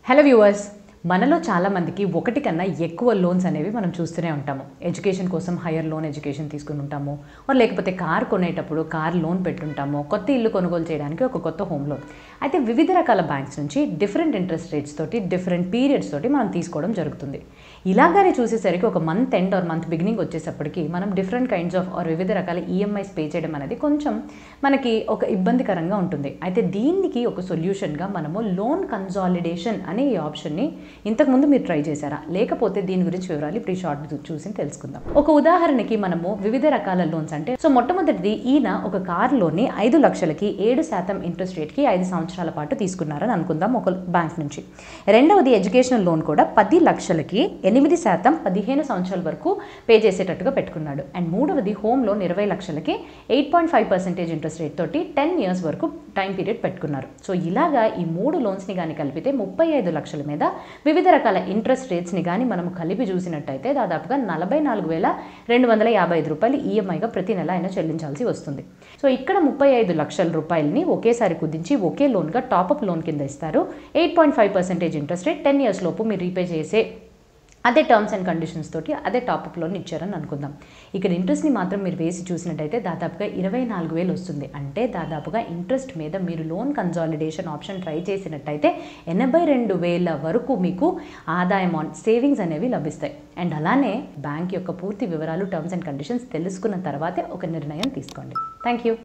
Hello viewers, మనలో చాలామందికి ఒకటి కన్నా ఎక్కువ లోన్స్ అనేవి మనం చూస్తూనే ఉంటాము. ఎడ్యుకేషన్ కోసం హైయర్ లోన్ ఎడ్యుకేషన్ తీసుకుని ఉంటాము, లేకపోతే కార్ కొనేటప్పుడు కార్ లోన్ పెట్టుంటాము, కొత్త ఇల్లు కొనుగోలు చేయడానికి ఒక కొత్త హోమ్ లోన్. అయితే వివిధ రకాల బ్యాంక్స్ నుంచి డిఫరెంట్ ఇంట్రెస్ట్ రేట్స్ తోటి డిఫరెంట్ పీరియడ్స్ తోటి మనం తీసుకోవడం జరుగుతుంది. ఇలాగానే చూసేసరికి ఒక month end or month beginning వచ్చేసప్పటికి మనం డిఫరెంట్ కైండ్స్ ఆఫ్ ఆర్ వివిధ రకాల ఈఎంఐస్ పే చేయడం అనేది కొంచెం మనకి ఒక ఇబ్బందికరంగా ఉంటుంది. అయితే దీనికి ఒక సొల్యూషన్గా మనము లోన్ కన్సాలిడేషన్ అనే ఈ ఆప్షన్ని ఇంతకుముందు మీరు ట్రై చేశారా, లేకపోతే దీని గురించి వివరాలు ఇప్పుడు ఈ షార్ట్ చూసి తెలుసుకుందాం. ఒక ఉదాహరణకి మనము వివిధ రకాల లోన్స్ అంటే మొట్టమొదటిది ఈయన ఒక కార్ లోన్ని 5 లక్షలకి 7% ఇంట్రెస్ట్ రేట్కి 5 సంవత్సరాల పాటు తీసుకున్నారని అనుకుందాం ఒక బ్యాంక్ నుంచి. రెండవది ఎడ్యుకేషనల్ లోన్ కూడా 10 లక్షలకి 8% 15 సంవత్సరాల వరకు పే చేసేటట్టుగా పెట్టుకున్నాడు. అండ్ మూడవది హోమ్ లోన్ 20 లక్షలకి 8.5% ఇంట్రెస్ట్ రేట్ తోటి 10 ఇయర్స్ వరకు టైం పీరియడ్ పెట్టుకున్నారు. సో ఇలాగా ఈ 3 లోన్స్ని కానీ కలిపితే 35 లక్షల మీద వివిధ రకాల ఇంట్రెస్ట్ రేట్స్ని కానీ మనం కలిపి చూసినట్టయితే దాదాపుగా 44,255 రూపాయలు ఈఎంఐగా ప్రతి నెల ఆయన చెల్లించాల్సి వస్తుంది. సో ఇక్కడ 35 లక్షల రూపాయలని ఒకేసారి కుదించి ఒకే లోన్గా టాపప్ లోన్ కింద ఇస్తారు. 8.5% ఇంట్రెస్ట్ రేట్, 10 ఇయర్స్ లోపు మీరు రీపే చేసే అదే టర్మ్స్ అండ్ కండిషన్స్ తోటి అదే టాపప్ లోన్ ఇచ్చారని అనుకుందాం. ఇక్కడ ఇంట్రెస్ట్ని మాత్రం మీరు వేసి చూసినట్టయితే దాదాపుగా 24,000 వస్తుంది. అంటే దాదాపుగా ఇంట్రెస్ట్ మీద మీరు లోన్ కన్సాలిడేషన్ ఆప్షన్ ట్రై చేసినట్టయితే 82,000 వరకు మీకు ఆదాయం ఆన్ సేవింగ్స్ అనేవి లభిస్తాయి. అండ్ అలానే బ్యాంక్ యొక్క పూర్తి వివరాలు, టర్మ్స్ అండ్ కండిషన్స్ తెలుసుకున్న తర్వాతే ఒక నిర్ణయం తీసుకోండి. Thank you.